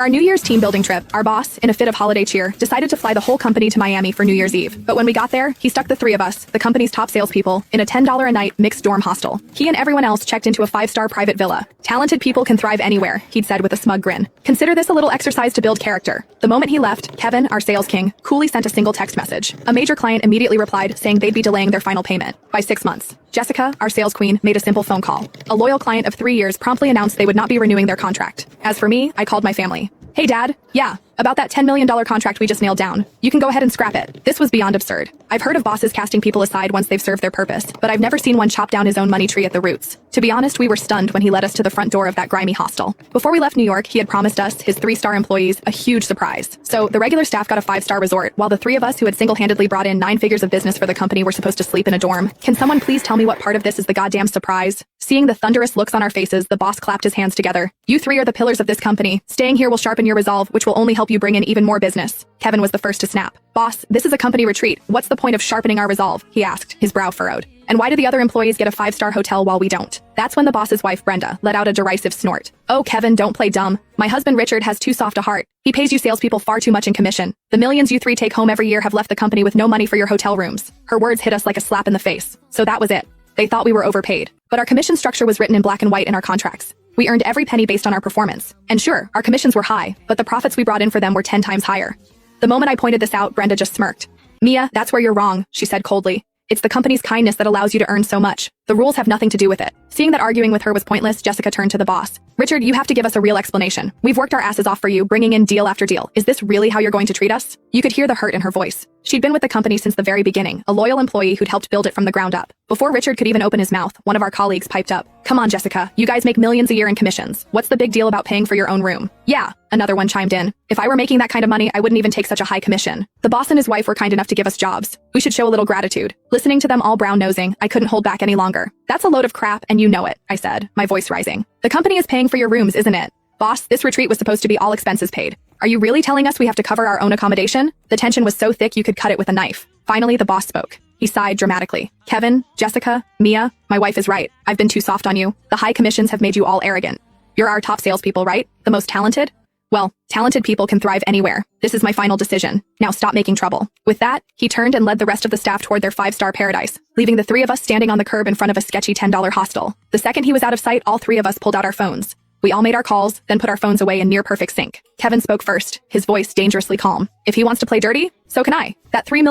our New Year's team building trip, our boss, in a fit of holiday cheer, decided to fly the whole company to Miami for New Year's Eve. But when we got there, he stuck the three of us, the company's top salespeople, in a $10 a night mixed dorm hostel. He and everyone else checked into a 5-star private villa. Talented people can thrive anywhere, he'd said with a smug grin. Consider this a little exercise to build character. The moment he left, Kevin, our sales king, coolly sent a single text message. A major client immediately replied, saying they'd be delaying their final payment by 6 months. Jessica, our sales queen, made a simple phone call. A loyal client of 3 years promptly announced they would not be renewing their contract. As for me, I called my family. Hey Dad, yeah, about that $10 million contract we just nailed down. You can go ahead and scrap it. This was beyond absurd. I've heard of bosses casting people aside once they've served their purpose, but I've never seen one chop down his own money tree at the roots. To be honest, we were stunned when he led us to the front door of that grimy hostel. Before we left New York, he had promised us, his 3-star employees, a huge surprise. So the regular staff got a 5-star resort, while the 3 of us who had single-handedly brought in 9 figures of business for the company were supposed to sleep in a dorm. Can someone please tell me what part of this is the goddamn surprise? Seeing the thunderous looks on our faces, the boss clapped his hands together. You 3 are the pillars of this company. Staying here will sharpen your resolve, which will only help you bring in even more business. Kevin was the first to snap. Boss, this is a company retreat. What's the point of sharpening our resolve? He asked, his brow furrowed. And why do the other employees get a 5-star hotel while we don't? That's when the boss's wife, Brenda, let out a derisive snort. Oh, Kevin, don't play dumb. My husband Richard has too soft a heart. He pays you salespeople far too much in commission. The millions you 3 take home every year have left the company with no money for your hotel rooms. Her words hit us like a slap in the face. So that was it. They thought we were overpaid. But our commission structure was written in black and white in our contracts. We earned every penny based on our performance. And sure, our commissions were high, but the profits we brought in for them were 10 times higher. The moment I pointed this out, Brenda just smirked. Mia, that's where you're wrong, she said coldly. It's the company's kindness that allows you to earn so much. The rules have nothing to do with it. Seeing that arguing with her was pointless, Jessica turned to the boss. Richard, you have to give us a real explanation. We've worked our asses off for you, bringing in deal after deal. Is this really how you're going to treat us? You could hear the hurt in her voice. She'd been with the company since the very beginning, a loyal employee who'd helped build it from the ground up. Before Richard could even open his mouth, one of our colleagues piped up. Come on, Jessica, you guys make millions a year in commissions. What's the big deal about paying for your own room? Yeah, another one chimed in. If I were making that kind of money, I wouldn't even take such a high commission. The boss and his wife were kind enough to give us jobs. We should show a little gratitude. Listening to them all brown-nosing, I couldn't hold back any longer. That's a load of crap, and you know it, I said, my voice rising. The company is paying for your rooms, isn't it? Boss, this retreat was supposed to be all expenses paid. Are you really telling us we have to cover our own accommodation? The tension was so thick you could cut it with a knife. Finally, the boss spoke. He sighed dramatically. Kevin, Jessica, Mia, my wife is right. I've been too soft on you. The high commissions have made you all arrogant. You're our top salespeople, right? The most talented? Well, talented people can thrive anywhere. This is my final decision. Now stop making trouble. With that, he turned and led the rest of the staff toward their 5-star paradise, leaving the 3 of us standing on the curb in front of a sketchy $10 hostel. The second he was out of sight, all 3 of us pulled out our phones. We all made our calls, then put our phones away in near perfect sync. Kevin spoke first, his voice dangerously calm. If he wants to play dirty, so can I. That $3 million